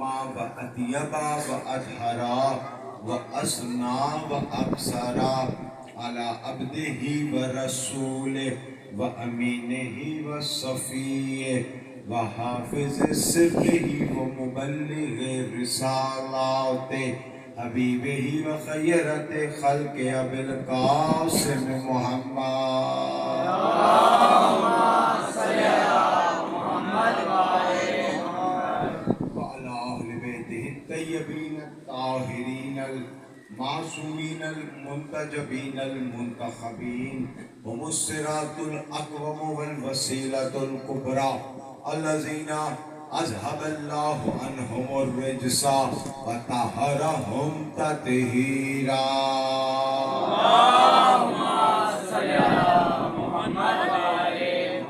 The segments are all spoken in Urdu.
أكرما وأطيبا وأطهرا وأسنى وأبصرا على عبده ورسوله وأمينه وصفيه وحافظ سره ومبلغ رسالاته حبيبه وخيرة خلق أبي القاسم محمد وعلى أهل بيته الطيبين الطاهرين المعصومين المنتجبين المنتخبين هم الصراط الأقوم والوسيلة الكبرى الذين أذهب الله عنهم الرجس وطهرهم تطهيرا اللهم صل على محمد وعلى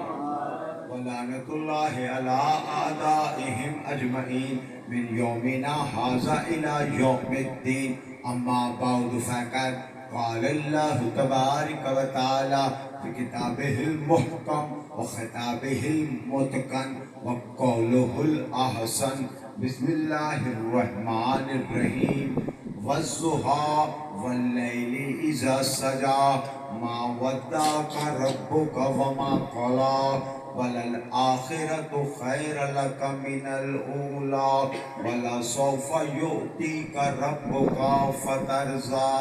ولعنة الله على أعدائهم أجمعين من يومنا هذا إلى يوم الدين أما بعد فقد قال الله تبارك وتعالى في كتابه المحكم وخطابه المتقن وقوله الأحسن بسم الله الرحمن الرحيم والضحى والليل إذا سجى ما ودعك ربك وما قلى وللآخرة خير لك من الأولى ولسوف يؤتيك ربك فترضى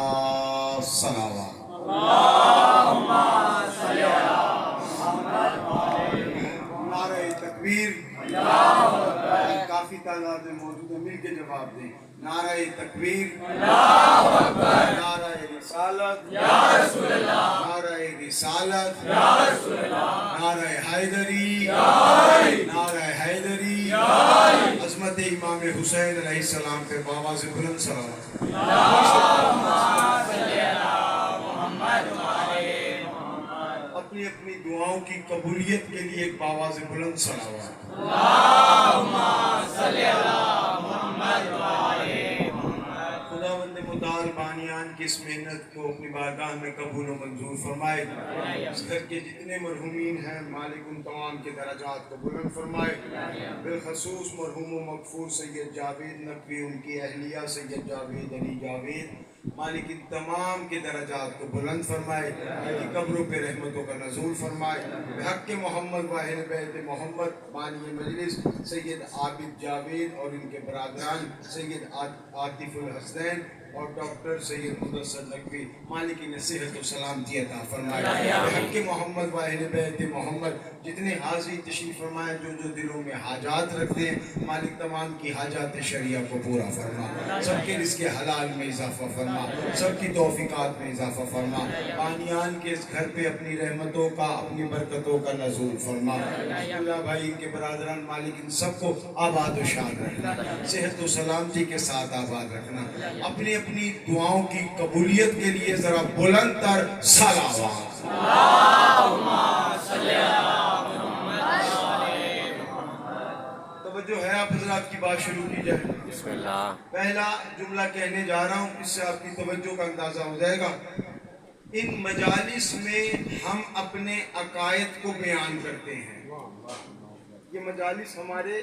صلوات اللهم صل على محمد نعرہ تکبیر اللہ اکبر کافی تعداد میں موجود ہیں مل کے جواب دیں نعرہ تکبیر اللہ اکبر نعرہ رسالت یا رسول اللہ نعرہ رسالت یا رسول اللہ نعرہ حیدری نعرہ حیدری عظمت امام حسین علیہ السلام پہ بآواز بلند صلوات اللہم صلی علی محمد اپنی اپنی دعاؤں کی قبولیت کے لیے ایک بآواز بلند صلوات اللہم صلی علی محمد خداوند متعال بانیان کی اس محنت کو اپنی بارگاہ میں قبول و منظور فرمائے اس گھر کے جتنے مرحومین ہیں مالک ان تمام کے درجات کو بلند فرمائے بالخصوص مرحوم و مغفور سید جاوید نقوی ان کی اہلیہ سید جاوید علی جاوید مالک ان تمام کے درجات کو بلند فرمائے کی قبروں پہ رحمتوں کا نزول فرمائے بحق محمد و اہل بیت محمد بانی مجلس سید عابد جاوید اور ان کے برادران سید عاطف الحسین اور ڈاکٹر سید مدثر نقوی مالک کی صحت و سلامتی عطا فرمائے بحق محمد و اہل بیت محمد جتنے حاضری تشریف فرمائے جو دلوں میں حاجات رکھتے ہیں مالک تمام کی حاجات شریعہ کو پورا فرما سب کے رزق حلال میں اضافہ فرما سب کی توفیقات میں اضافہ فرما بانیان کے اس گھر پہ اپنی رحمتوں کا اپنی برکتوں کا نزول فرما اللہ بھائی ان کے برادران مالک ان سب کو آباد و شاد رکھنا صحت و سلامتی کے ساتھ آباد رکھنا اپنی اپنی دعاؤں کی قبولیت کے لیے ذرا بلند تر صلوات اللہم صلی علی توجہ ہے آپ حضرات کی بات شروع کی جائے بسم اللہ پہلا جملہ کہنے جا رہا ہوں اس سے آپ کی توجہ کا اندازہ ہو جائے گا ان مجالس میں ہم اپنے عقائد کو بیان کرتے ہیں یہ مجالس ہمارے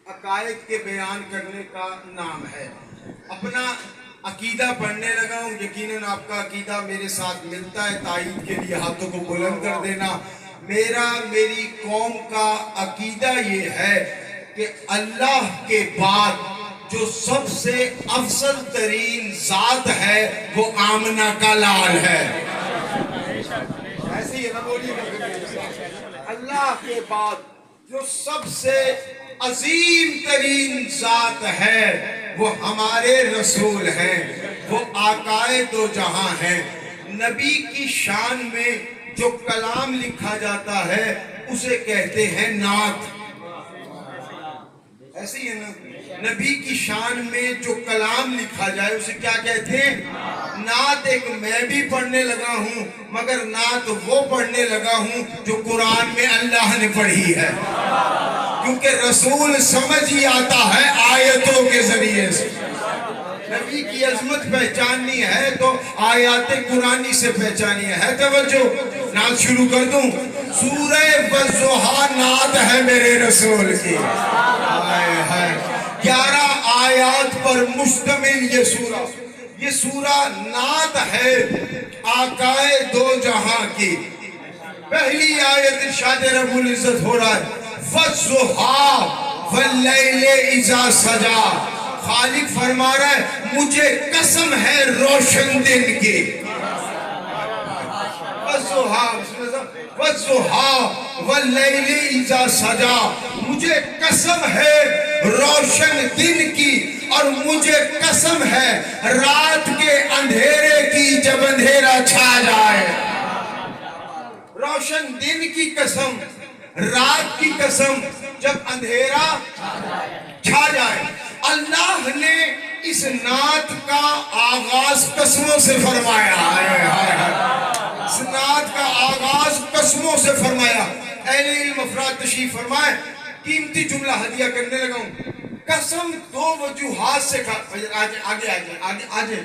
عقائد کے بیان کرنے کا نام ہے اپنا عقیدہ پڑھنے لگا ہوں یقیناً آپ کا عقیدہ میرے ساتھ ملتا ہے تائید کے لیے ہاتھوں کو بلند کر دینا میری قوم کا عقیدہ یہ ہے کہ اللہ کے بعد جو سب سے افضل ترین ذات ہے وہ آمنہ کا لال ہے ایسے ہی ہے نا بولیے اللہ کے بعد جو سب سے عظیم ترین ذات ہے وہ ہمارے رسول ہیں وہ آقائے دو جہاں ہیں نبی کی شان میں جو کلام لکھا جاتا ہے اسے کہتے ہیں نعت ایسے ہی ہے نا نبی کی شان میں جو کلام لکھا جائے اسے کیا کہتے ہیں نعت ایک میں بھی پڑھنے لگا ہوں مگر نعت وہ پڑھنے لگا ہوں جو قرآن میں اللہ نے پڑھی ہے کیونکہ رسول سمجھ ہی آتا ہے آیتوں کے ذریعے سے نبی کی عظمت پہچاننی ہے تو آیات قرآنی سے پہچانی ہے توجہ نعت شروع کر دوں سورہ والضحیٰ نعت ہے میرے رسول کی 11 آیات پر مشتمل یہ سورہ نعت ہے آقائے دو جہاں کی. پہلی آیت ارشاد رب العزت ہو رہا ہے وَالضُّحَىٰ وَاللَّيْلِ إِذَا سَجَىٰ. خالق فرما رہا ہے مجھے قسم ہے روشن دن کی. وَالضُّحَىٰ وَاللَّيْلِ إِذَا سَجَىٰ. مجھے قسم ہے روشن دن کی اور مجھے قسم ہے رات کے اندھیرے کی جب اندھیرا چھا جائے. روشن دن کی قسم، رات کی قسم جب اندھیرا چھا جائے. اللہ نے اس نعت کا آغاز قسموں سے فرمایا ہے. اس نعت کا آغاز قسموں سے فرمایا. اہل علم افراد تشریف فرمائے. قیمتی جملہ ہدیہ کرنے لگا ہوں. قسم دو وجوہات سے آگے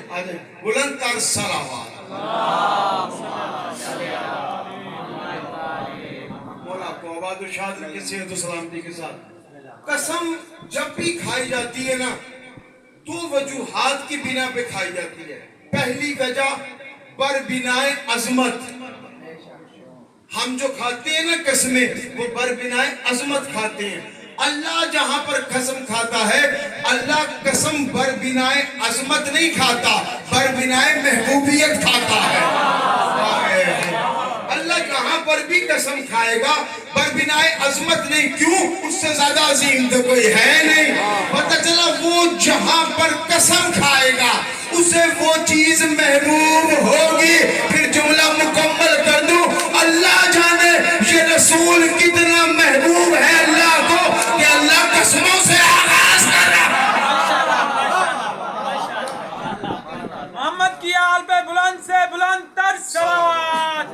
بلند تر صلوات. مولا آپ کو آباد و شاد رکھے صحت و سلامتی کے ساتھ. قسم جب بھی کھائی جاتی ہے نا دو وجوہات کی بنا پہ کھائی جاتی ہے. پہلی وجہ بر بنائے عظمت. ہم جو کھاتے ہیں نا قسمیں وہ بر بنائے عظمت کھاتے ہیں. اللہ جہاں پر قسم کھاتا ہے اللہ قسم بر بنائے عظمت نہیں کھاتا، بر بنائے محبوبیت کھاتا ہے. اللہ جہاں پر بھی قسم کھائے گا بر بنائے عظمت نہیں. کیوں؟ اس سے زیادہ عظیم تو کوئی ہے نہیں. پتہ چلا وہ جہاں پر قسم کھائے گا اسے وہ چیز محبوب ہوگی. پھر جملہ مکمل کر دوں. اللہ جانے یہ رسول کتنا محبوب ہے اللہ کو کہ اللہ قسموں سے آغاز کر رہا. محمد کی آل پہ بلند سے بلند تر صلوات.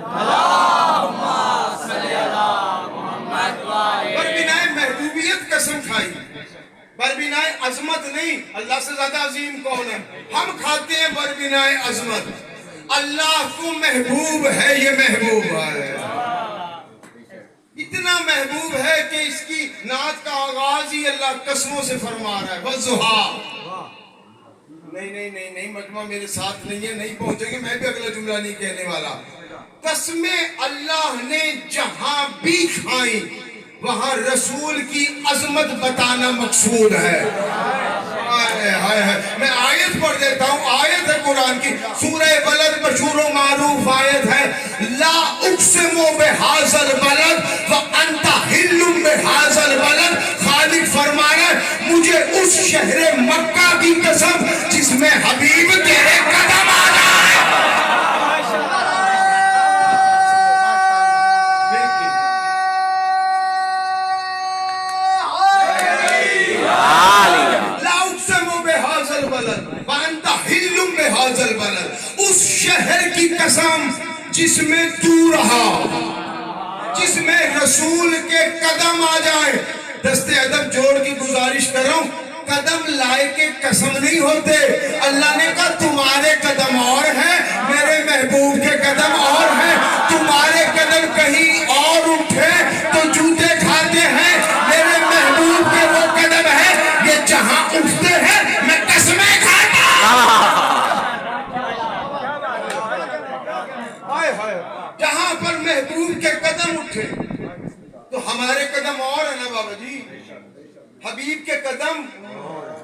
بر بنائے محبوبیت قسم کھائی، بر بنائے عظمت نہیں. اللہ سے زیادہ عظیم کون ہے؟ ہم کھاتے ہیں بر بنائے عظمت. اللہ کو محبوب ہے، یہ محبوب ہے. اتنا محبوب ہے کہ اس کی نعت کا آغاز ہی اللہ قسموں سے فرما رہا ہے. وَالضُّحَىٰ. نہیں مجمع میرے ساتھ نہیں ہے، نہیں پہنچے گے. میں بھی اگلا جملہ نہیں کہنے والا. قسمیں اللہ نے جہاں بھی کھائیں وہاں رسول کی عظمت بتانا مقصود ہے. میں آیت پڑھ دیتا ہوں. آیت ہے قرآن کی سورہ بلد، مشہور و معروف آیت ہے. لا اقسم بہذا البلد وانت حل بہذا البلد. خالق فرما رہا ہے مجھے اس شہر مکہ کی قسم جس میں حبیب تیرے قدم آ جائے. اس شہر کی قسم جس میں تو رہا، جس میں رسول کے قدم آ جائیں. دست ادب جوڑ کی گزارش کر رہا ہوں، قدم لائے کے قسم نہیں ہوتے. اللہ نے کہا تمہارے قدم اور ہیں، میرے محبوب کے قدم اور ہیں. تمہارے قدم کہیں اور اٹھے تو جوتے کھاتے ہیں، میرے محبوب کے وہ قدم ہیں یہ جہاں اٹھتے ہیں میں قسمیں کھاتا ہوں. جہاں پر محبوب کے قدم اٹھے تو ہمارے قدم اور ہیں نا بابا جی. حبیب کے قدم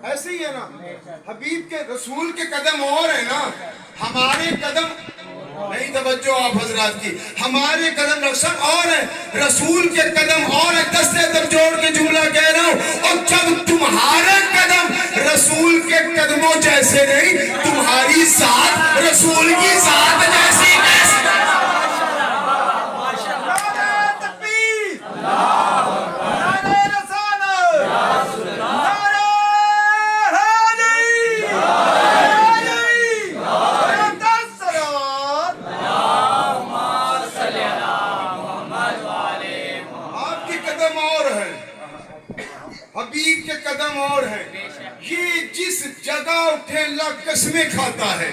ایسے ہی ہے نا، حبیب کے رسول کے قدم اور ہیں نا. ہمارے قدم نہیں، توجہ آپ حضرات کی، ہمارے قدم رسم اور ہیں، رسول کے قدم اور ہیں. دست ادب جوڑ کے جملہ کہہ رہا ہوں. اور جب تمہارے قدم رسول کے قدموں جیسے نہیں، تمہاری ذات رسول کی ذات جیسی کیسے؟ حبیب کے قدم اور ہیں. یہ جس جگہ اٹھے اللہ قسمیں کھاتا ہے.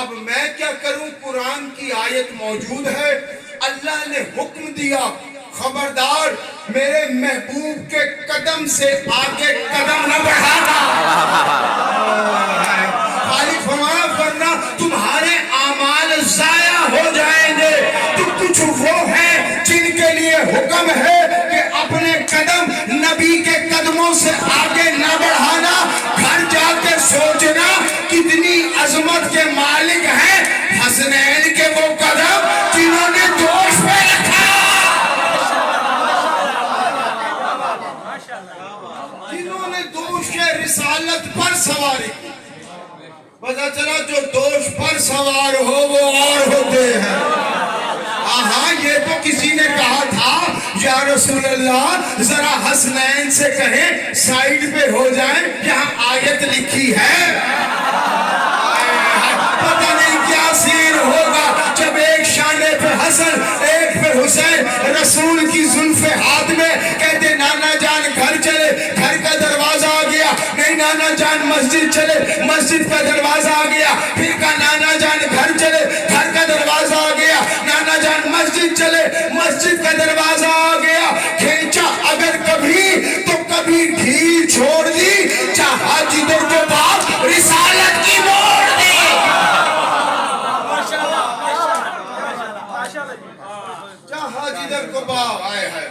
اب میں کیا کروں؟ قرآن کی آیت موجود ہے. اللہ نے حکم دیا خبردار میرے محبوب کے قدم سے آگے قدم نہ بڑھانا. سے آگے نہ بڑھانا، گھر جا کے سوچنا کتنی عظمت کے مالک ہیں حسنین کے وہ قدم جنہوں نے دوش پہ رکھا، جنہوں نے دوش کے رسالت پر سواری کی۔ پتہ چلا جو دوش پر سوار ہو وہ اور ہوتے ہیں۔ ہاں یہ تو کسی نے کہا تھا یا رسول اللہ ذرا حسنین سے کہیں سائیڈ پہ ہو جائیں، یہاں آیت لکھی ہے۔ پتہ نہیں کیا سین ہوگا جب ایک شانے پہ حسن ایک پہ حسین، رسول کی زلف ہاتھ میں، کہتے نانا جان گھر چلے، گھر کا دروازہ آ گیا، نہیں نانا جان مسجد چلے، مسجد کا دروازہ آ گیا، پھر کہا نانا جان گھر چلے، گھر کا دروازہ آ گیا، نانا جان مسجد چلے، مسجد کا دروازہ آ گیا، کھینچا اگر کبھی تو کبھی ڈھیل چھوڑ دی، چاہا جدھر کو باپ رسالت کی موڑ دی۔ چاہا جدھر کو باپ آئے ہے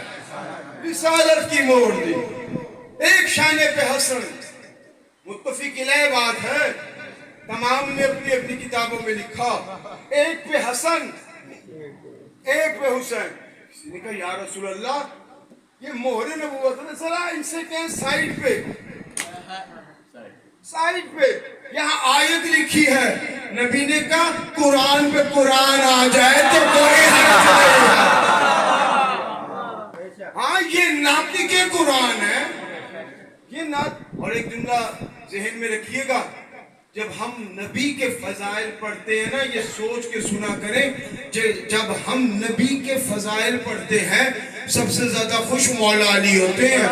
رسالت کی موڑ دی۔ ایک شانے پہ حسن، متفق علیہ بات ہے، تمام نے اپنی اپنی کتابوں میں لکھا، ایک پہ حسن ایک پہ حسین۔ کسی نے کہا یا رسول اللہ یہ مہر نبوت ہے، ذرا ان سے کہیں سائیڈ پہ، سائیڈ پہ، یہاں آیت لکھی ہے۔ نبی نے کہا قرآن پہ قرآن آ جائے تو کوئی حرج نہیں ہے۔ ہاں یہ ناطق قرآن ہے، یہ ناطق۔ اور ایک جملہ ذہن میں رکھیے گا، جب ہم نبی کے فضائل پڑھتے ہیں نا، یہ سوچ کے سنا کریں، جب ہم نبی کے فضائل پڑھتے ہیں سب سے زیادہ خوش مولا علی ہوتے ہیں۔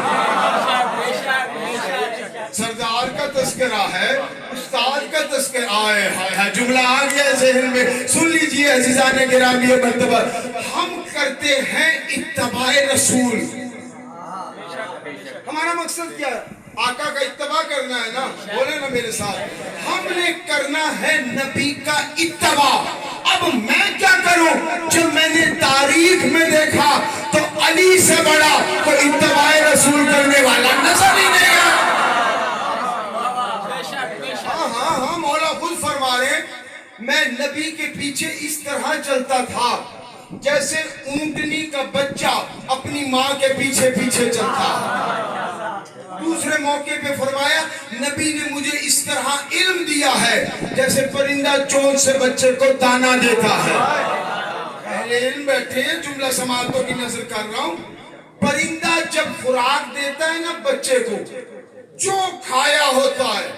سردار کا تذکرہ ہے، استاد کا تذکرہ آئے ہے، جملہ آ گیا ذہن میں، سن لیجئے عزیزان گرامی مرتبہ، ہم کرتے ہیں اتباع رسول۔ ہمارا مقصد کیا ہے؟ آقا کا اتباع کرنا ہے نا، بولے نا میرے ساتھ، ہم نے کرنا ہے نبی کا اتباع۔ اب میں کیا کروں؟ جب میں نے تاریخ میں دیکھا تو علی سے بڑا کوئی اتباع رسول کرنے والا نظر ہی نہیں ہے۔ ہاں مولا خود فرما رہے ہیں، میں نبی کے پیچھے اس طرح چلتا تھا جیسے اونٹنی کا بچہ اپنی ماں کے پیچھے پیچھے چلتا۔ دوسرے موقع پہ فرمایا نبی نے مجھے اس طرح علم دیا ہے جیسے پرندہ چونچ سے بچے کو دانا دیتا ہے۔ اہل علم بیٹھے ہیں، جملہ سماعتوں کی نظر کر رہا ہوں، پرندہ جب خوراک دیتا ہے نا بچے کو، جو کھایا ہوتا ہے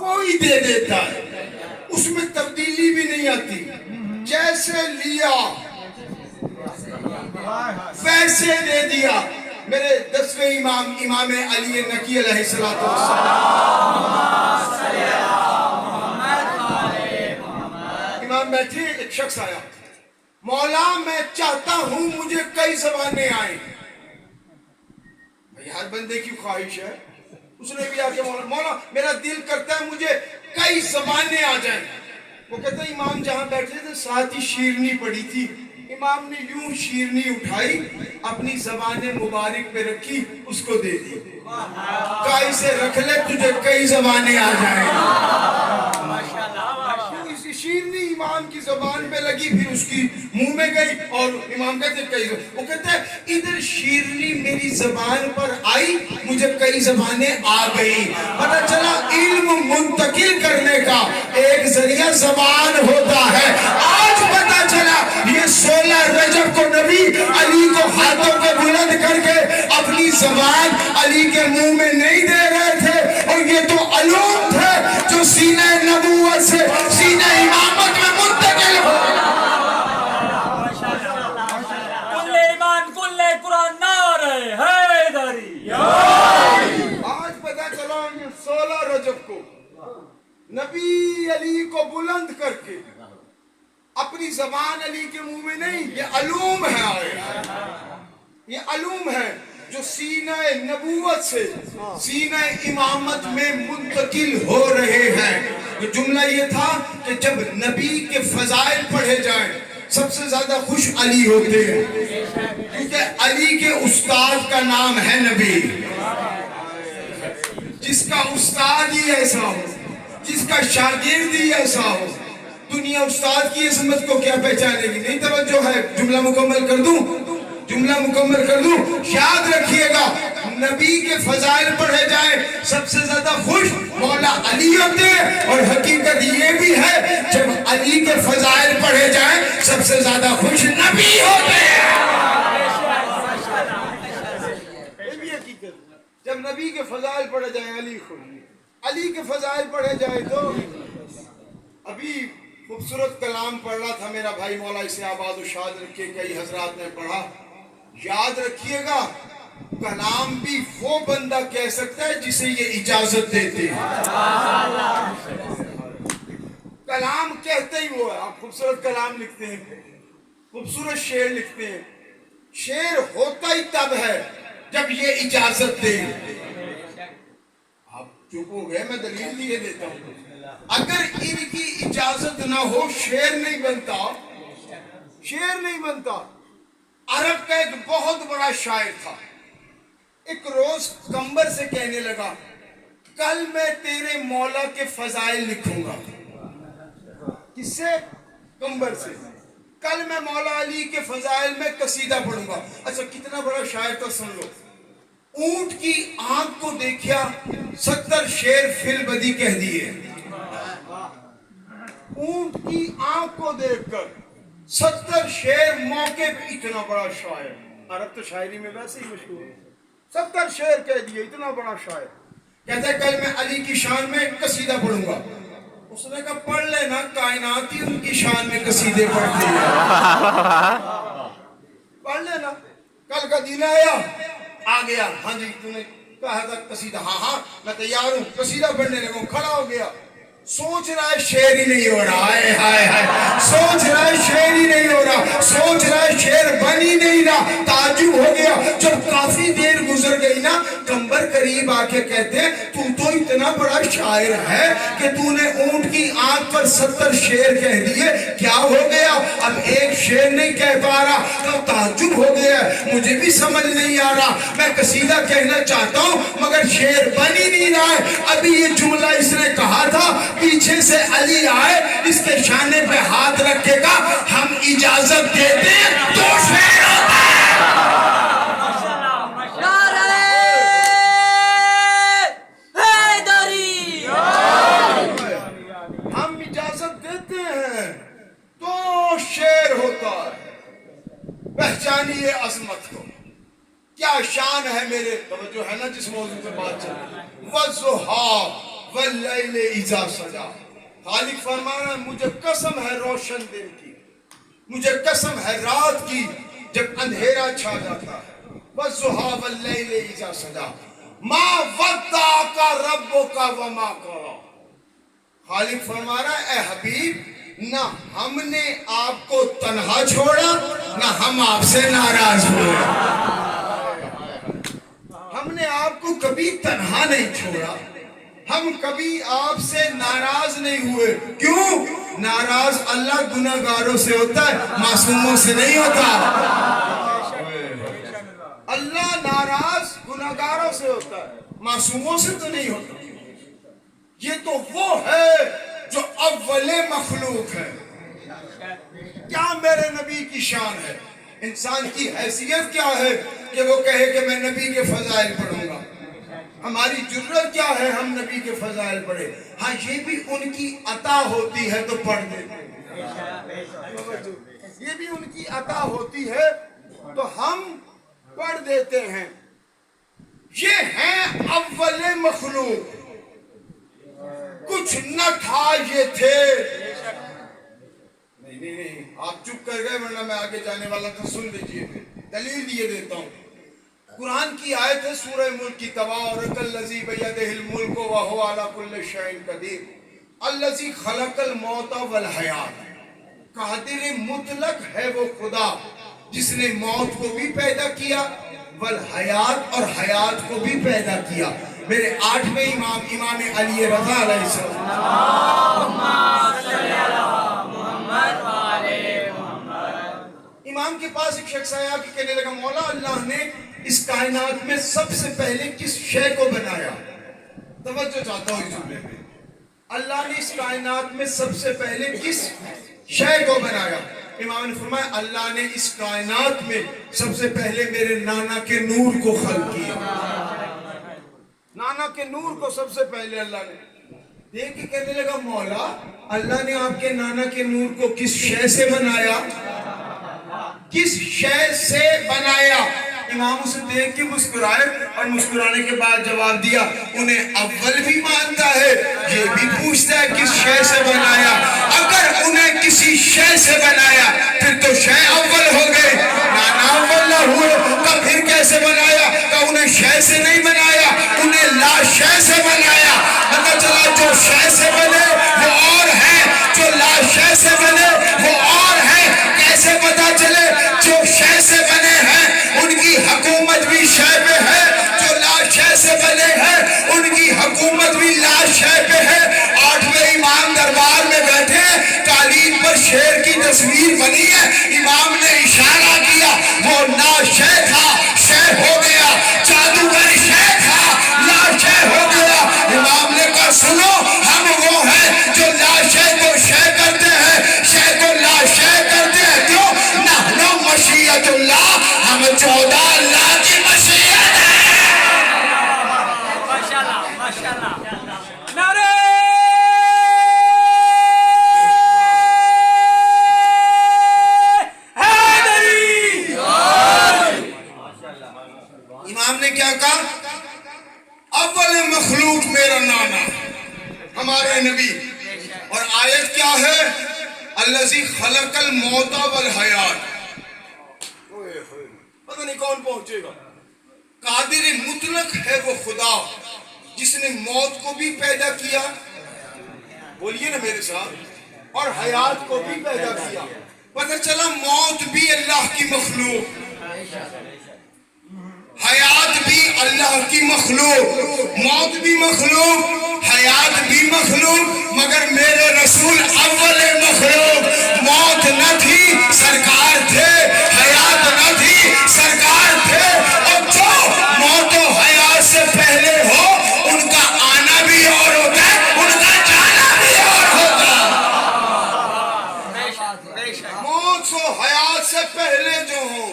وہی دے دیتا ہے، اس میں تبدیلی بھی نہیں آتی، جیسے لیا ویسے دے دیا۔ میرے 10ویں امام علی نقی علیہ السلام، امام بیٹھے، ایک شخص آیا، مولا میں چاہتا ہوں مجھے کئی زبانیں آئیں۔ ہر بندے کی خواہش ہے، اس نے بھی آگے مولا میرا دل کرتا ہے مجھے کئی زبانیں آ جائیں۔ وہ کہتا ہے امام جہاں بیٹھے تھے ساتھ ہی شیرنی پڑی تھی، امام نے یوں شیرنی اٹھائی، اپنی زبان مبارک پہ رکھی، اس کو دے دی، کہا اسے رکھ لے تجھے کئی زبانیں آ جائیں۔ شیرنی امام کی زبان پہ لگی، پھر اس کی منہ میں گئی، اور امام کہتے کئی زبان، وہ کہتے ہیں ادھر شیرنی میری زبان پر آئی، مجھے کئی زبانیں آ گئی۔ پتہ چلا علم منتقل کرنے کا ایک ذریعہ زبان ہوتا ہے۔ آج پتہ چلا یہ 16 رجب کو نبی علی کو ہاتھوں کے بلند کر کے اپنی زبان علی کے منہ میں نہیں دے رہے تھے، اور یہ تو علوم تھے جو سینہ نبوت سے سینہ امامت میں منتقل ہو۔ کل ایمان کل قرآن نعرہ حیدری۔ آج پتہ چلا یہ 16 رجب کو نبی علی کو بلند کر کے اپنی زبان علی کے منہ میں نہیں، یہ علوم ہے، یہ علوم ہے جو سینہ نبوت سے سینہ امامت میں منتقل ہو رہے ہیں۔ جملہ یہ تھا کہ جب نبی کے فضائل پڑھے جائیں، سب سے زیادہ خوش علی ہوتے ہیں، کیونکہ علی کے استاد کا نام ہے نبی۔ جس کا استاد ہی ایسا ہو، جس کا شاگرد ہی ایسا ہو، دنیا استاد کی عظمت کو کیا پہچانے گی؟ نہیں توجہ ہے؟ جملہ مکمل کر دوں، جملہ مکمل کر دوں۔ یاد رکھیے گا، نبی کے فضائل پڑھے جائیں سب سے زیادہ خوش مولا علی ہوتے ہیں، اور حقیقت یہ بھی ہے جب علی کے فضائل پڑھے جائیں سب سے زیادہ خوش نبی ہوتے ہیں۔ یہ بھی حقیقت، جب نبی کے فضائل پڑھے جائیں علی خوش، علی کے فضائل پڑھے جائیں تو۔ ابھی خوبصورت کلام پڑھ رہا تھا میرا بھائی، مولا اسے آباد و شاد رکھے، کئی حضرات نے پڑھا۔ یاد رکھیے گا، کلام بھی وہ بندہ کہہ سکتا ہے جسے یہ اجازت دیتے ہیں۔ کلام کہتے ہی وہ ہے۔ آپ خوبصورت کلام لکھتے ہیں، خوبصورت شعر لکھتے ہیں، شعر ہوتا ہی تب ہے جب یہ اجازت دے۔ آپ چپ ہو گئے، میں دلیل دیے دیتا ہوں۔ اگر ان کی اجازت نہ ہو شعر نہیں بنتا، شعر نہیں بنتا۔ عرب کا ایک بہت بڑا شاعر تھا، ایک روز کمبر سے کہنے لگا، کل میں تیرے مولا کے فضائل لکھوں گا۔ کس سے؟ کمبر سے۔ کل میں مولا علی کے فضائل میں قصیدہ پڑھوں گا۔ اچھا کتنا بڑا شاعر تھا سن لو۔ اونٹ کی آنکھ کو دیکھیا 70 شعر فی البدی کہہ دیے۔ اونٹ کی آنکھ کو دیکھ کر 70 شعر موقع پہ، اتنا بڑا شاعر۔ عرب تو شاعری میں ویسے ہی مشہور ہے، 70 شعر کہہ دیے، اتنا بڑا شاعر۔ کہتا ہے کل میں علی کی شان میں قصیدہ پڑھوں گا۔ اس نے کہا پڑھ لینا، کائنات ہی ان کی شان میں قصیدے پڑھتی ہے، پڑھ لینا۔ کل کا دن آیا، آ گیا، ہاں جی تو نے کہا تھا قصیدہ، ہاں ہاں میں تیار ہوں، قصیدہ پڑھنے لگا، کھڑا ہو گیا، سوچ رہا ہے شعر ہی نہیں ہو رہا، ہائے ہائے، سوچ رہا ہے شعر ہی نہیں ہو رہا، سوچ رہا ہے شعر بن ہی نہیں رہا۔ تعجب ہو گیا، جب کافی دیر گزر گئی نا، کمبر قریب آ کے کہتے ہیں تو اتنا بڑا شاعر ہے کہ تو نے اونٹ کی آنکھ پر 70 شعر کہہ دیے، کیا ہو گیا؟ اب ایک شعر نہیں کہہ پا رہا۔ تو تعجب ہو گیا، مجھے بھی سمجھ نہیں آ رہا، میں قصیدہ کہنا چاہتا ہوں مگر شعر بن ہی نہیں رہا ہے۔ ابھی یہ جملہ اس نے کہا تھا، پیچھے سے علی آئے، اس کے شانے پہ ہاتھ رکھے گا، ہم اجازت دیتے ہیں تو شعر ہوتا ہے۔ ہم اجازت دیتے ہیں تو شعر ہوتا ہے۔ پہچانیے عظمت کو، کیا شان ہے میرے، توجہ ہے نا جس موضوع پہ بات چل رہی ہے، وَالضُّحَىٰ وَاللَّيْلِ إِذَا سَجَىٰ۔ خالق فرما رہا ہے مجھے قسم ہے روشن دن کی، مجھے قسم ہے رات کی جب اندھیرا چھا جاتا ہے۔ وَالضُّحَىٰ وَاللَّيْلِ إِذَا سَجَىٰ مَا وَدَّعَكَ رَبُّكَ وَمَا قَلَىٰ۔ خالق فرما رہا ہے اے حبیب، نہ ہم نے آپ کو تنہا چھوڑا، نہ ہم آپ سے ناراض ہوئے۔ ہم نے آپ کو کبھی تنہا نہیں چھوڑا، ہم کبھی آپ سے ناراض نہیں ہوئے۔ کیوں؟ ناراض اللہ گناہگاروں سے ہوتا ہے، معصوموں سے نہیں ہوتا۔ اللہ ناراض گناہگاروں سے ہوتا ہے، معصوموں سے تو نہیں ہوتا۔ یہ تو وہ ہے جو اول مخلوق ہے۔ کیا میرے نبی کی شان ہے، انسان کی حیثیت کیا ہے کہ وہ کہے کہ میں نبی کے فضائل پڑھوں گا۔ ہماری جرت کیا ہے ہم نبی کے فضائل پڑھیں؟ ہاں یہ بھی ان کی عطا ہوتی ہے تو پڑھ دیتے ہیں، یہ بھی ان کی عطا ہوتی ہے تو ہم پڑھ دیتے ہیں۔ یہ ہیں اول مخلوق، کچھ نہ تھا یہ تھے۔ نہیں آپ چپ کر گئے ورنہ میں آگے جانے والا تھا، سن لیجئے، دلیل دیے دیتا ہوں۔ قرآن کی آیت ہے سورہ ملک کی، تبارک الذی بیدہ الملک وہو علی کل شیء قدیر الذی خلق الموت والحیات۔ قادر مطلق ہے وہ خدا جس نے موت کو بھی پیدا کیا، والحیات اور حیات کو بھی پیدا کیا۔ میرے 8ویں امام، امام علی رضا علیہ السلام، امام کے پاس ایک شخص آیا کہ کہنے لگا مولا اللہ نے اس کائنات میں سب سے پہلے کس شے کو بنایا؟ توجہ چاہتا ہوں اس جملے پہ. اللہ نے اس کائنات میں سب سے پہلے کس شے کو بنایا؟ امام نے فرمایا اللہ نے اس کائنات میں سب سے پہلے میرے نانا کے نور کو خلق کیا. نانا کے نور کو سب سے پہلے اللہ نے دیکھ کے کہنے لگا مولا اللہ نے آپ کے نانا کے نور کو کس شے سے بنایا؟ کس شے سے بنایا؟ امام اسے دیکھ کے مسکرائے اور مسکرانے کے بعد جواب دیا انہیں اول بھی مانتا ہے یہ بھی پوچھتا ہے کس شے سے بنایا. اگر انہیں کسی شے سے بنایا پھر تو شے اول ہو گئے, نانا اول نہ ہوئے. تو پھر کیسے بنایا؟ کہ انہیں شے سے نہیں بنایا, انہیں لا شے سے بنایا. پتہ چلا جو شے سے بنے وہ اور ہے, جو لا شے سے بنے وہ اور ہے. کیسے پتہ چلے؟ جو شے سے بنے ہیں ان کی حکومت بھی شے پہ ہے, جو لا شے سے بنے ہیں ان کی حکومت بھی لا شے پہ ہے. 8ویں امام دربار میں بیٹھے قالین پر شیر کی تصویر بنی ہے, امام نے اشارہ کیا وہ لا شے تھا شے ہو گیا, جادوگر شے تھا لا شے ہو گیا. امام نے کہا سنو ہم وہ ہیں جو لا شے کو شے کرتے ہیں, شے کو لا شے کرتے ہیں. کیوں؟ نحنو مشیت اللہ, ہم 14 اللہ کی مشیت ہے. نعرے حیدری. امام نے کیا کہا؟ اول مخلوق میرا نانا ہمارے نبی. اور آیت کیا ہے؟ الذی خلق الموت والحیات. پتہ نہیں کون پہنچے گا. قادر مطلق ہے وہ خدا جس نے موت کو بھی پیدا کیا, بولیے نا میرے ساتھ, اور حیات کو بھی پیدا کیا. پتہ چلا موت بھی اللہ کی مخلوق, حیات بھی اللہ کی مخلوق. موت بھی مخلوق, حیات بھی مخلوق, مگر میرے رسول اول مخلوق. موت نہ تھی سرکار تھے, حیات نہ تھی سرکار تھے. اور جو موت و حیات سے پہلے ہو ان کا آنا بھی اور ہوتا ہے, ان کا جانا بھی اور ہوتا ہے. موت و حیات سے پہلے جو ہوں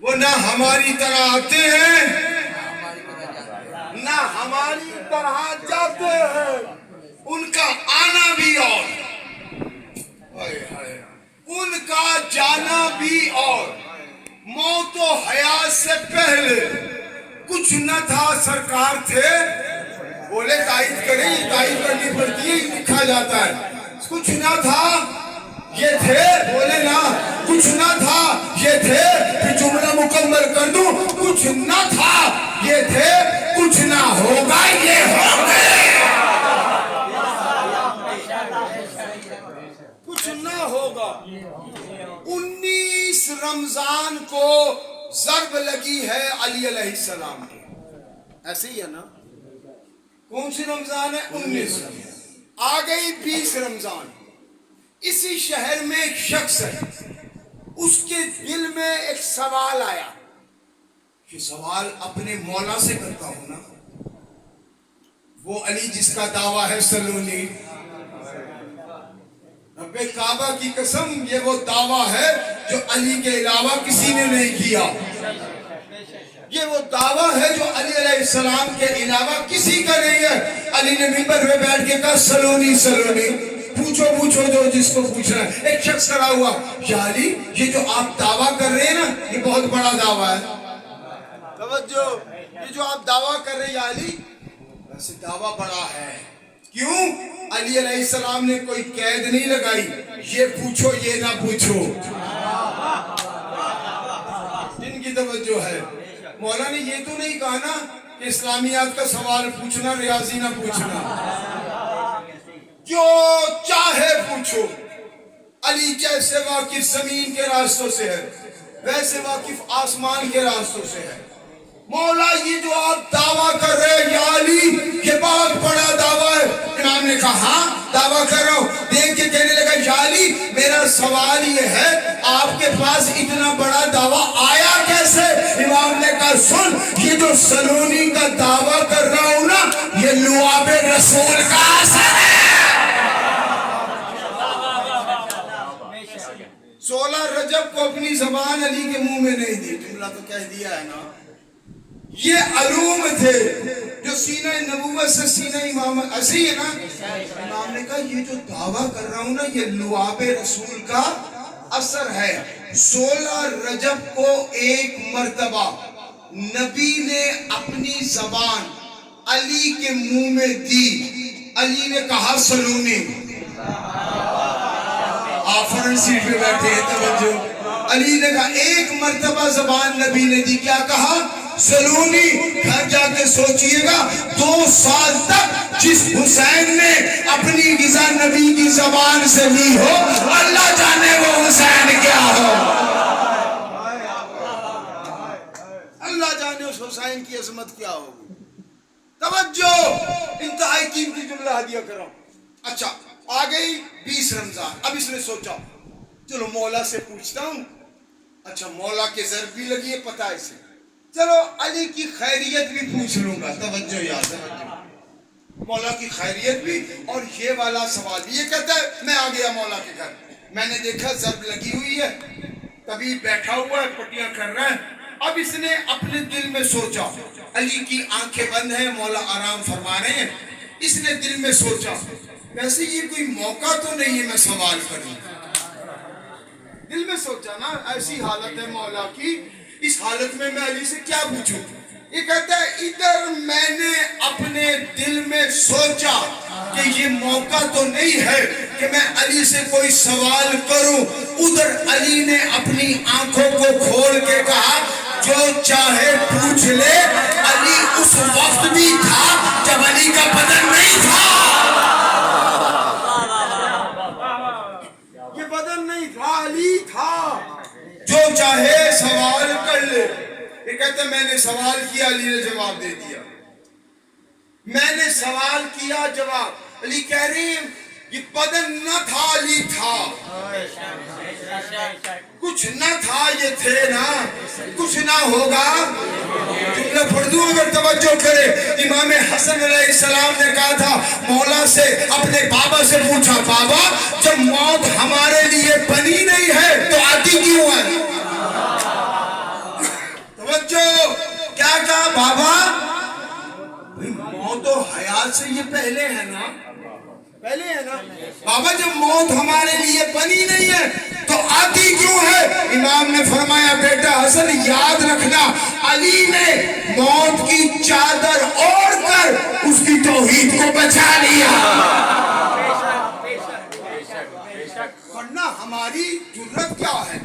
وہ نہ ہماری طرح آتے ہیں نہ ہماری طرح جاتے ہیں, ان کا آنا بھی اور ان کا جانا بھی اور. موت و حیات سے پہلے کچھ نہ تھا سرکار تھے. بولے تائید کریں, یہ تائید کرنی پڑتی ہے, لکھا جاتا ہے. کچھ نہ تھا یہ تھے, بولے نا کچھ نہ تھا یہ تھے. پھر جملہ مکمل کر دوں, کچھ نہ تھا یہ تھے, کچھ نہ ہوگا یہ ہو گئے. کچھ نہ ہوگا. 19 رمضان کو ضرب لگی ہے علی علیہ السلام کی, ایسے ہی ہے نا؟ کون سی رمضان ہے؟ 19. آ گئی 20 رمضان. اسی شہر میں ایک شخص ہے, اس کے دل میں ایک سوال آیا. یہ سوال اپنے مولا سے کرتا ہوں نا, وہ علی جس کا دعویٰ ہے سلونی, رب کعبہ کی قسم یہ وہ دعویٰ ہے جو علی کے علاوہ کسی نے نہیں کیا. یہ وہ دعویٰ ہے جو علی علیہ السلام کے علاوہ کسی کا نہیں ہے. علی نے منبر پہ بیٹھ کے کہا سلونی سلونی, پوچھو جو جس کو پوچھنا ہے. ایک شخص کھڑا ہوا, یا علی یہ جو آپ دعویٰ کر رہے ہیں نا یہ بہت بڑا دعویٰ ہے. توجہ, یہ جو آپ دعویٰ کر رہے ہیں یا علی, ویسے دعویٰ بڑا ہے. کیوں؟ علی علیہ السلام نے کوئی قید نہیں لگائی, یہ پوچھو یہ نہ پوچھو. جن کی توجہ ہے. مولا نے یہ تو نہیں کہا نا کہ اسلامیات کا سوال پوچھنا ریاضی نہ پوچھنا, جو چاہے پوچھو. علی جیسے واقف زمین کے راستوں سے ہے ویسے واقف آسمان کے راستوں سے ہے. مولا یہ جو آپ دعویٰ کر رہے ہیں یا علی یہ بہت بڑا دعویٰ ہے. امام نے کہا ہاں دعویٰ کر رہا ہوں. دیکھ کے کہنے لگا یا علی میرا سوال یہ ہے آپ کے پاس اتنا بڑا دعویٰ آیا کیسے؟ امام نے کہا سن، یہ جو سلونی کا دعویٰ کر رہا ہوں نا، یہ لعاب رسول کا اثر ہے۔ 16 رجب کو اپنی زبان علی کے منہ میں نہیں دی، جملہ تو کہہ دیا ہے نا۔ یہ علوم تھے جو سینہ نبوت سے سینہ امام ایسی ہے نا۔ امام نے کہا یہ جو دعویٰ کر رہا ہوں نا، یہ لعاب رسول کا اثر ہے۔ 16 رجب کو ایک مرتبہ نبی نے اپنی زبان علی کے منہ میں دی، علی نے کہا سلونی۔ آپ فرنٹ سیٹ پہ بیٹھے ہیں، توجہ۔ علی نے کہا ایک مرتبہ زبان نبی نے دی، کیا کہا؟ سلونی۔ گھر جا کے سوچئے گا 2 سال تک جس حسین نے اپنی غذا نبی کی زبان سے لی ہو، اللہ جانے وہ حسین کیا ہو، اللہ جانے اس حسین کی عظمت کیا ہوگی۔ توجہ، انتہائی قیمتی جملہ ہدیہ کرو۔ اچھا، آ گئی 20 رمضان۔ اب اس نے سوچا چلو مولا سے پوچھتا ہوں۔ اچھا، مولا کے ضرب بھی لگی ہے، پتہ ہے اسے، چلو علی کی خیریت بھی پوچھ لوں گا۔ توجہ یاد، توجہ، مولا کی خیریت بھی، اور یہ والا سوال بھی۔ یہ کہتا ہے میں آ گیا مولا کے گھر، میں نے دیکھا ضرب لگی ہوئی ہے، کبھی بیٹھا ہوا ہے پٹیاں کر رہا ہے۔ اب اس نے اپنے دل میں سوچا، علی کی آنکھیں بند ہیں، مولا آرام فرما رہے ہیں۔ اس نے دل میں سوچا ویسے یہ کوئی موقع تو نہیں ہے میں سوال کروں۔ دل میں سوچا نا، ایسی حالت ہے مولا کی، اس حالت میں میں علی سے کیا پوچھوں؟ یہ کہتا ہے ادھر میں نے اپنے دل میں سوچا کہ یہ موقع تو نہیں ہے کہ میں علی سے کوئی سوال کروں، ادھر علی نے اپنی آنکھوں کو کھول کے کہا جو چاہے پوچھ لے۔ علی اس وقت بھی تھا جب علی کا بدن نہیں تھا، یہ بدن نہیں تھا، علی تھا، جو چاہے سوال کر لے۔ یہ کہتے ہیں میں نے سوال کیا، علی نے جواب دے دیا۔ میں نے سوال کیا، جواب۔ علی کہہ رہے ہیں یہ بدن نہ تھا، علی تھا، کچھ نہ تھا، یہ تھے نا، کچھ نہ ہوگا۔ جملہ پڑھ دوں اگر توجہ کرے۔ امام حسن علیہ السلام نے کہا تھا مولا سے، اپنے بابا سے پوچھا بابا جب موت ہمارے لیے بنی نہیں ہے تو آتی کیوں ہے؟ توجہ، کیا کہا بابا؟ موت و حیات سے یہ پہلے ہے نا، پہلے ہے نا۔ بابا جب موت ہمارے لیے بنی نہیں ہے تو آتی کیوں ہے؟ امام نے فرمایا بیٹا حسن یاد رکھنا، علی نے موت کی چادر اوڑھ کر اس کی توحید کو بچا لیا، ورنہ ہماری جرت کیا ہے؟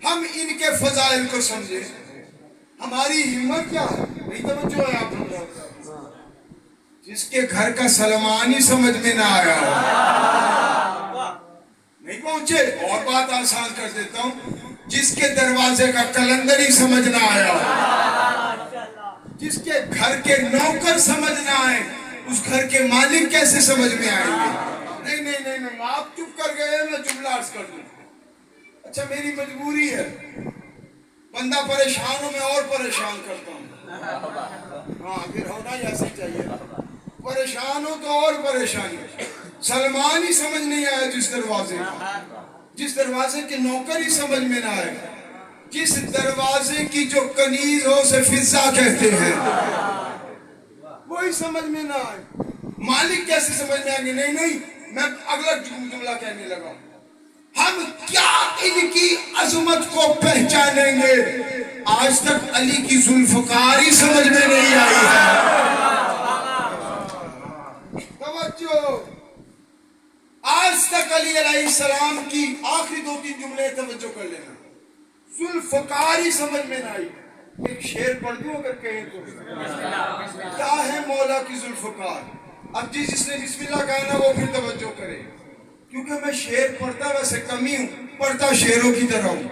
ہم ان کے فضائل کو سمجھیں، ہماری ہمت کیا ہے؟ نہیں توجہ ہے آپ لوگوں کو؟ جس کے گھر کا سلمان ہی سمجھ میں نہ آیا ہو، نہیں پہنچے، اور بات آسان کر دیتا ہوں، جس کے دروازے کا کلندر ہی سمجھ نہ آیا ہو، جس کے گھر کے نوکر سمجھ نہ آئے، اس گھر کے مالک کیسے سمجھ میں آئیں گے؟ نہیں نہیں نہیں نہیں، آپ چپ کر گئے، میں جملہ عرض کر دوں۔ اچھا میری مجبوری ہے، بندہ پریشان ہو میں اور پریشان کرتا ہوں، ہاں پھر ہونا ہی ایسے چاہیے، پریشان ہو تو اور پریشانی۔ سلمان ہی سمجھ نہیں آیا جس دروازے کا، جس دروازے کے نوکر ہی سمجھ میں نہ آئے، جس دروازے کی جو کنیز ہو اسے فضا کہتے ہیں، وہی سمجھ میں نہ آئے، مالک کیسے سمجھ میں آئیں گے؟ نہیں نہیں، میں اگلا جملہ کہنے لگا، ہم کیا ان کی عظمت کو پہچانیں گے؟ آج تک علی کی ذوالفقار ہی سمجھ میں نہیں آئی ہے۔ توجہ، آج تک علی علیہ السلام کی آخری 2-3 جملے توجہ کر لینا، ذوالفقار ہی سمجھ میں نہ آئی۔ ایک شعر پڑھ دوں اگر کہیں تو، کیا ہے مولا کی ذوالفقار؟ اب جس نے بسم اللہ کہا نا وہ پھر توجہ کرے، کیونکہ میں شعر پڑھتا ویسے کمی ہوں، پڑھتا شعروں کی طرح ہوں۔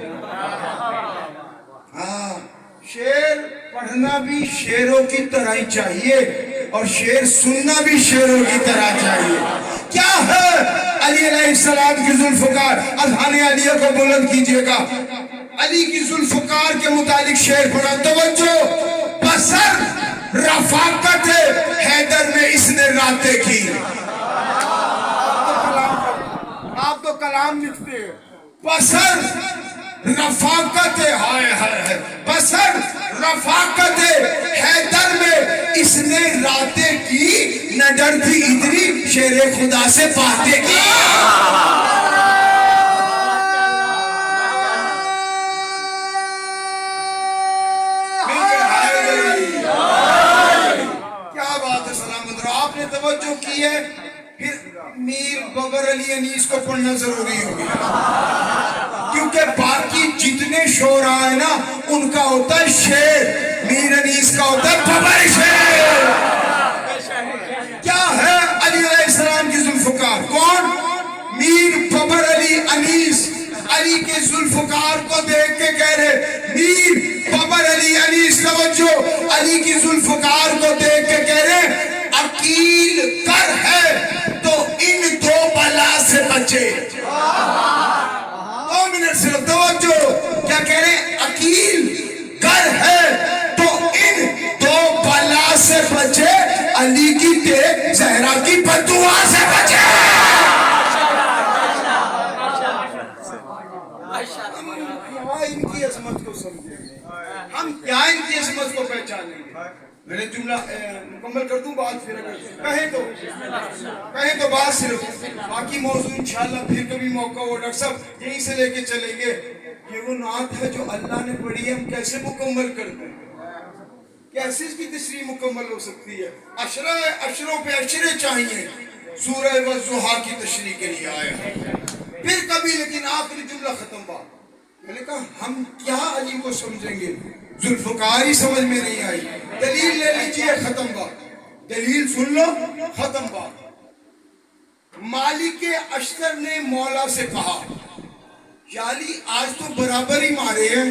ہاں، شعر پڑھنا بھی شعروں کی طرح ہی چاہیے، اور شعر سننا بھی شعروں کی طرح چاہیے۔ کیا ہے علی علیہ السلام کی ذوالفقار؟ اذہان علیہ کو بلند کیجئے گا. علی کی ذوالفقار کے متعلق شعر پڑھا. توجہ. بسر رفاقت حیدر میں اس نے راتیں کی. آپ تو کلام لکھتے ہیں. بسر رفاقت بسر رفاقت حیدر میں اس نے راتیں کی، نہ ڈرتی اتنی شیر خدا سے باتیں کی. کیا بات ہے سلامت رہو. آپ نے توجہ کی ہے. پھر میر بابر علی انیس کو پڑھنا ضروری ہوگی، کیونکہ باقی جتنے شعراء ہیں نا ان کا ہوتا ہے شعر، میر انیس کا ہوتا ہے بابر شعر. کیا ہے علی علیہ السلام کی ذوالفقار؟ کون؟ میر بابر علی انیس. علی کے ذوالفقار کو دیکھ کے کہہ رہے میر بابر علی انیس. توجہ. علی کی ذوالفقار کو دیکھ کے کہہ رہے عقیل کر ہے تو ان دو بلا سے بچے. 2 منٹ صرف. توجہ. کیا کہہ رہے؟ عقیل کر ہے تو ان دو بلا سے بچے، علی کی تے زہرا کی بددعا سے بچے. ان کی عظمت کو سمجھیں گے. ہم کیا ان کی عظمت کو پہچانیں گے؟ میں نے جملہ مکمل کر دوں بات، پھر کہیں تو بات صرف. باقی موضوع انشاءاللہ پھر کبھی موقع ہو. ڈاکٹر صاحب یہیں سے لے کے چلیں گے. یہ وہ نعت ہے جو اللہ نے پڑھی ہے، ہم کیسے مکمل کرتے ہیں؟ کیسے اس کی تشریح مکمل ہو سکتی ہے؟ اشروں پہ اشرے چاہیے. سورہ والضحیٰ کی تشریح کے لیے آیا ہے. پھر کبھی لیکن آخری جملہ ختم بات. میں نے کہا ہم کیا علی کو سمجھیں گے؟ ذوالفقار ہی سمجھ میں نہیں آئی. دلیل لے لیجئے، ختم بات. دلیل سن لو، ختم بات. مالک اشتر نے مولا سے کہا یا علی آج تو برابر ہی مارے ہیں.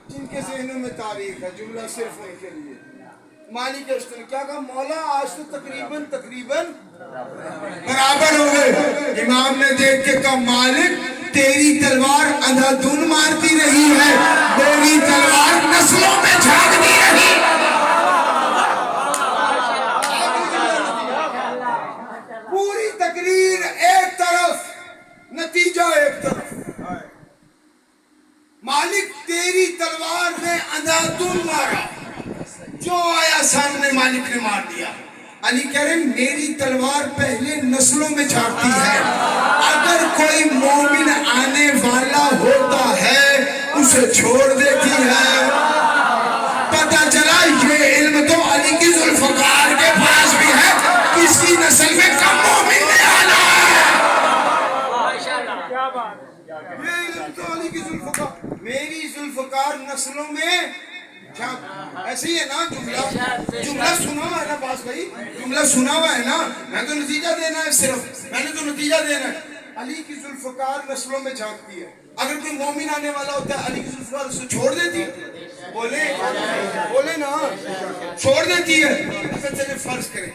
جن کے ذہنوں میں تاریخ ہے، جملہ صرف ان کے لیے. مالک اشتر نے کیا کہا؟ مولا آج تو تقریباً برابر ہو گئے. امام نے دیکھ کے کہا مالک تیری تلوار اندھا دھن مارتی رہی ہے، میری تلوار نسلوں میں جھانکتی رہی. پوری تقریر ایک طرف، نتیجہ ایک طرف. مالک تیری تلوار نے اندھا دھن مارا، جو آیا سامنے مالک نے مار دیا. علی کہہ رہے میری تلوار پہلے نسلوں میں جھانکتی ہے. اگر کوئی مومن آنے والا ہوتا ہے اسے چھوڑ دیتی ہے. پتہ چلا یہ علم تو علی کی ذوالفقار کے پاس بھی ہے، کسی نسل میں کم مومن نے آنا ہے. یہ علم تو علی کی ذوالفقار، میری ذوالفقار نسلوں میں. ایسے ہی ہے نا. جملہ سنا ہوا ہے نا باز بھائی، جملہ سنا ہوا ہے نا. میں تو نتیجہ دینا ہے، صرف میں نے تو نتیجہ دینا ہے. علی کی ذوالفقار نسلوں میں جھانکتی ہے. اگر کوئی مومن آنے والا ہوتا ہے علی کی ذوالفقار اسے چھوڑ دیتی ہے. بولے نا، چھوڑ دیتی ہے. اگر چلے فرض کریں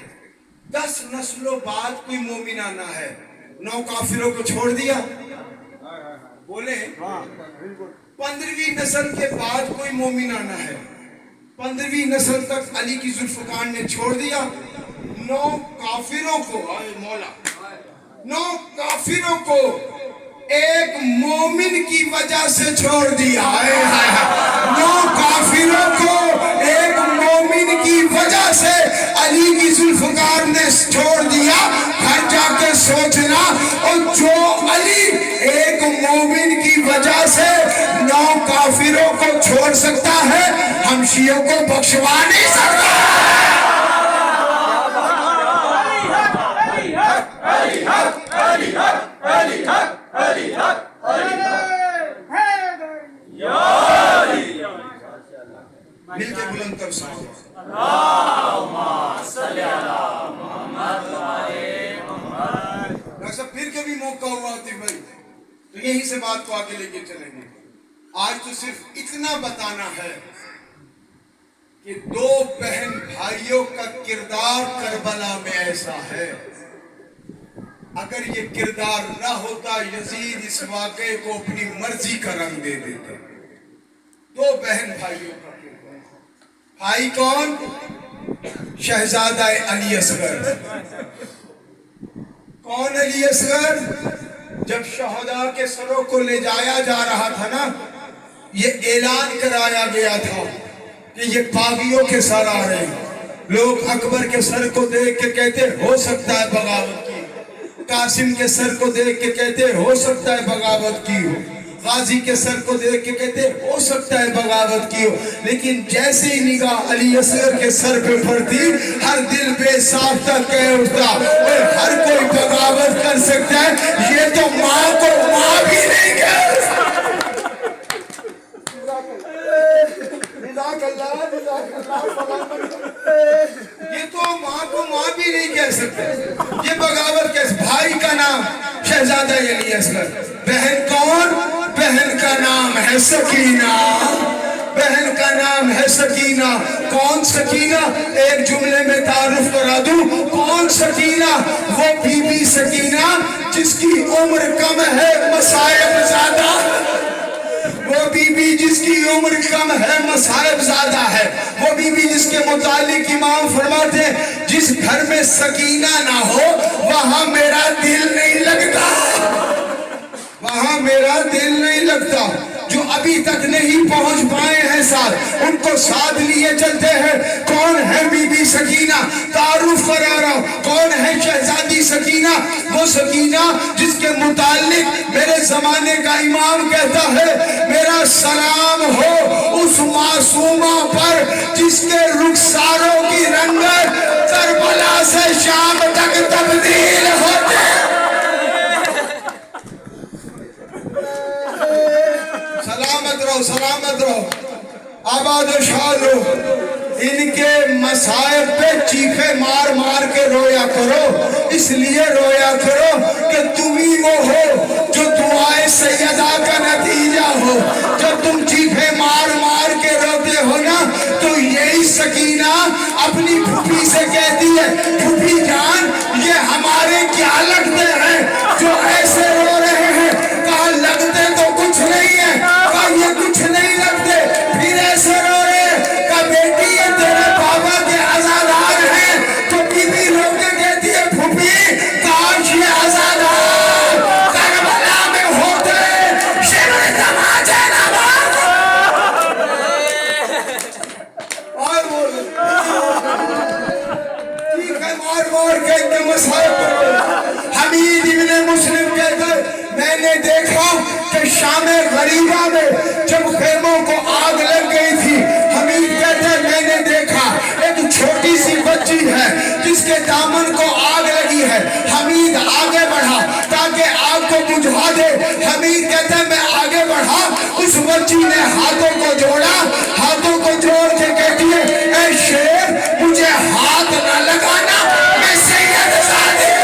10 نسلوں بعد کوئی مومن آنا ہے، 9 کافروں کو چھوڑ دیا. بولے 15ویں نسل کے بعد کوئی مومن آنا ہے، 15ویں نسل تک علی کی ذوالفقار نے چھوڑ دیا. 9 کافروں کو، آئے مولا، 9 کافروں کو ایک مومن کی وجہ سے چھوڑ دیا. 9 کافروں کو ایک مومن کی وجہ سے علی کی ذوالفقار نے چھوڑ دیا. گھر جا کے سوچنا، اور جو علی ایک مومن کی وجہ سے 9 کافروں کو چھوڑ سکتا ہے، ہم شیعوں کو بخشوا نہیں سکتا. مل کے بلند کر سکتے. پھر کبھی موقع ہوا تھی بھائی تو یہیں سے بات کو آگے لے کے چلیں گے. آج تو صرف اتنا بتانا ہے کہ 2 بہن بھائیوں کا کردار کربلا میں ایسا ہے اگر یہ کردار نہ ہوتا یزید اس واقعے کو اپنی مرضی کا رنگ دے دیتا. دو بہن بھائیوں کا کردار. بھائی کون؟ شہزادہ علی اصغر. کون علی اصغر؟ جب شہداء کے سروں کو لے جایا جا رہا تھا نا، یہ اعلان کرایا گیا تھا کہ یہ باغیوں کے سر آ رہے ہیں. لوگ اکبر کے سر کو دیکھ کے کہتے ہو سکتا ہے بغاوت کی، قاسم کے سر کو دیکھ کے کہتے ہو سکتا ہے بغاوت کی ہو، غازی کے سر کو دیکھ کے کہتے ہو سکتا ہے بغاوت کی ہو. لیکن جیسے ہی نگاہ علی اصغر کے سر پہ پڑتی، ہر دل بے ساختہ کہہ اٹھتا اور ہر کوئی بغاوت کر سکتا ہے، یہ تو ماں کو ماں بھی نہیں کہہ سکتا. یہ تو ماں کو ماں بھی نہیں کہہ سکتے. یہ بغاوت کیسے؟ بھائی کا نام شہزادہ علی اصغر. بہن کون؟ بہن کا نام ہے سکینہ. بہن کا نام ہے سکینہ. کون سکینہ؟ ایک جملے میں تعارف کرا دوں. کون سکینہ؟ وہ بی بی سکینہ جس کی عمر کم ہے مصائب زیادہ. وہ بی بی جس کی عمر کم ہے مصائب زیادہ ہے. وہ بی بی جس کے متعلق امام فرماتے ہیں جس گھر میں سکینہ نہ ہو وہاں میرا دل نہیں لگتا. وہاں میرا دل نہیں لگتا. جو ابھی تک نہیں پہنچ پائے ہیں ساتھ، ان کو ساتھ لیے چلتے ہیں. کون ہے بی بی سکینہ؟ تعارف کرا رہا ہوں. کون ہے شہزادی سکینہ؟ وہ سکینہ جس کے متعلق میرے زمانے کا امام کہتا ہے میرا سلام ہو اس معصومہ پر جس کے رخساروں کی رنگت کربلا سے شام تک تبدیل ہوتے. سلامت رہو، سلامت رہو، آباد و شاد رہو. ان کے مصائب پہ چیخے مار مار کے رویا کرو. اس لیے رویا کرو کہ تم ہی وہ ہو جو دعائے سیدہ کا نتیجہ ہو. جب تم چیخے مار مار کے روتے ہو نا تو یہی سکینہ اپنی پھوپھی سے کہتی ہے پھوپھی جان یہ ہمارے کیا لگتے ہیں جو ایسے رو رہے ہیں. کہا لگتے تو کچھ نہیں ہے. کہا یہ کچھ نہیں لگتے پھر ایسے رو رہے ہیں. کہا بیٹی یہ تیرے بابا کے عزادار ہیں. تو بی بی رو کے کہتی ہے پھوپھی کاش یہ عزادار کربلا میں ہوتے شمر تماچے نہ مارتے. اور بولو ٹھیک ہے مار مار کے ان کے مسائل کرو. حمید ابن مسلم کہتا ہے میں نے دیکھا کہ شام غریبہ میں جب خیموں کو آگ لگ گئی تھی، حمید کہتا ہے میں نے دیکھا ایک چھوٹی سی بچی ہے جس کے دامن کو آگ لگی ہے. حمید آگے بڑھا تاکہ آگ کو بجھا دے. حمید کہتا ہے میں آگے بڑھا، اس بچی نے ہاتھوں کو جوڑا. ہاتھوں کو جوڑ کے کہتی ہے اے شیر مجھے ہاتھ نہ لگانا میں سید زادی.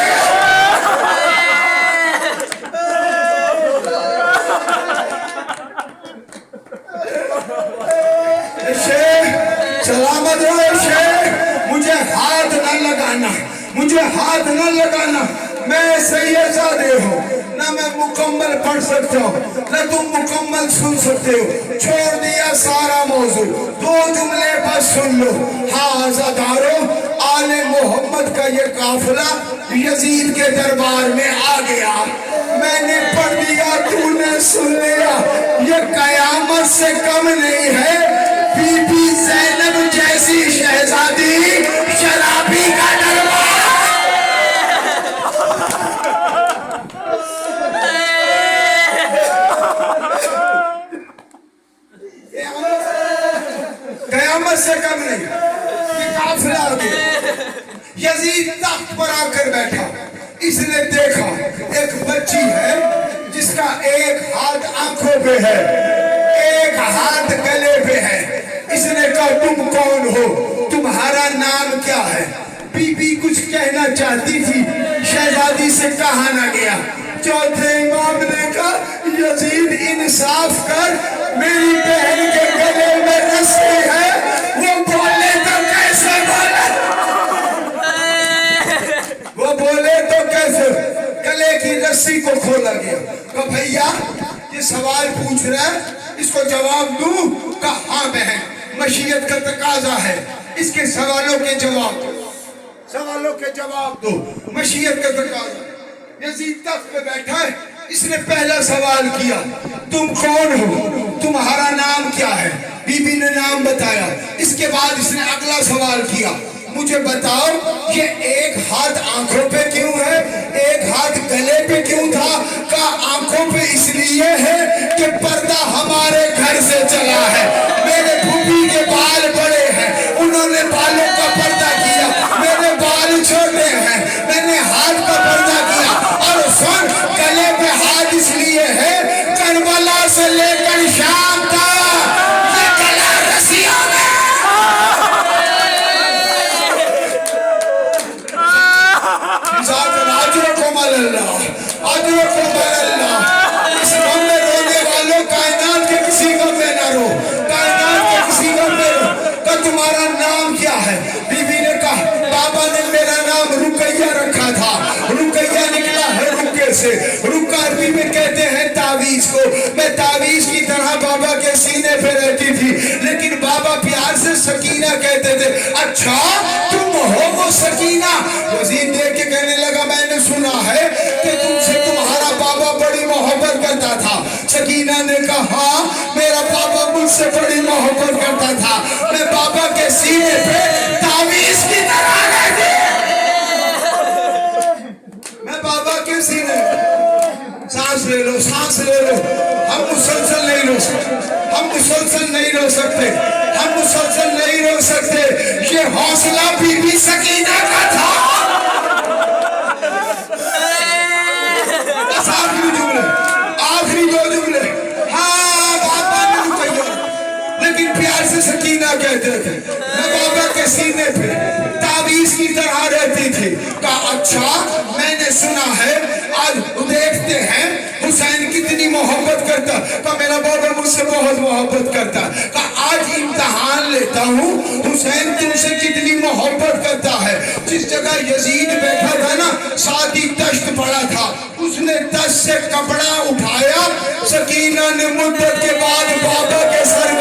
سلامت رہو شیخ، مجھے ہاتھ نہ لگانا، مجھے ہاتھ نہ لگانا. میں سید زادے ہوں، نہ میں مکمل پڑھ سکتا ہوں نہ تم مکمل سن سکتے ہو. چھوڑ دیا سارا موضوع، دو جملے بس سن لو. ہاں عزادارو آل محمد کا یہ قافلہ یزید کے دربار میں آ گیا. میں نے پڑھ دیا تو نے سن لیا. یہ قیامت سے کم نہیں ہے. بی بی زینب جیسی شہزادی شرابی کا دربار. قیامت سے کم نہیں. یہ قافلہ آ گیا. یزید تخت پر آ کر بیٹھا. اس نے دیکھا ایک بچی ہے جس کا ایک ہاتھ آنکھوں پہ ہے، ایک ہاتھ گلے پہ ہے. اس نے کہا تم کون ہو، تمہارا نام کیا ہے؟ بی بی کچھ کہنا چاہتی تھی، شہزادی سے کہا نہ گیا. چوتھے امام نے کہا یزید انصاف کر، میری بہن کے گلے میں رسی ہے، وہ بولے تو کیسے بولے، وہ بولے تو کیسے. پوچھ رہا ہے اس کو جواب دوں؟ کہا ہاں بہن، مشیت کا تقاضا ہے، اس کے سوالوں کے جواب دو، سوالوں کے جواب دو، مشیت کا تقاضا۔ یزید تخت پہ بیٹھا ہے، اس نے پہلا سوال کیا تم کون ہو، تمہارا نام کیا ہے؟ بی بی نے نام بتایا۔ اس کے بعد اس نے اگلا سوال کیا مجھے بتاؤ یہ ایک ہاتھ آنکھوں پہ کیوں ہے، ایک ہاتھ گلے پہ کیوں تھا؟ کہا آنکھوں پہ اس لیے ہے کہ پردہ ہمارے گھر سے چلا ہے، میرے پھوپھی کے بال بڑے ہیں انہوں نے بالوں کا پردہ کیا، میرے بال چھوٹے ہیں میں نے ہاتھ کا پردہ کیا۔ اور سن گلے پہ ہاتھ اس لیے ہے کربلا سے لے کر شام تک یہ گلا رسیوں میں اجرکم اللہ، اجرکم اللہ۔ اس غم میں رونے والوں کائنات کے کسی غم میں نہ رو، کائنات کے کسی غم میں رو۔ کہ تمہارا نام کیا ہے؟ بی بی نے کہا بابا نے میرا نام رقیہ رکھا تھا، رقیہ نکلا ہے رکے سے، رکہ عربی میں کہتے ہیں تعویذ کو، میں تعویذ کی طرح بابا کے سینے پہ رہتی تھی، لیکن بابا پیار سے سکینہ کہتے تھے۔ اچھا تم ہو وہ سکینہ؟ یزید دیکھ کے کہنے لگا میں نے سنا ہے کہ تم سے تمہارا بابا بڑی محبت کرتا تھا۔ سکینہ نے کہا ہاں میرا بابا مجھ سے بڑی محبت کرتا تھا، میں بابا کے سینے پہ تعویذ کی طرح رہتی، میں بابا کے سینے پہ۔ سانس لے لو، سانس لے لو، ہم مسلسل نہیں رو سکتے، ہم مسلسل نہیں رو سکتے، ہم مسلسل نہیں رو سکتے۔ یہ حوصلہ بی بی سکینہ کا تھا۔ بس آخری جملے، آخری دو جملے۔ ہاں بابا نے رقیہ، لیکن پیار سے سکینہ کہتے تھے، میں بابا کے سینے پہ تعویذ کی طرح رہتی تھی۔ کہا اچھا میں نے سنا ہے آج دیکھتے ہیں حسین کتنی محبت کرتا، کہا میرا بابا مجھ سے بہت محبت کرتا، کہا آج امتحان لیتا ہوں حسین تم سے کتنی محبت کرتا ہے۔ جس جگہ یزید بیٹھا تھا نا ساتھ ہی تشت پڑا تھا، اس نے تشت سے کپڑا اٹھایا، سکینہ نے مدت کے بعد بابا کے سر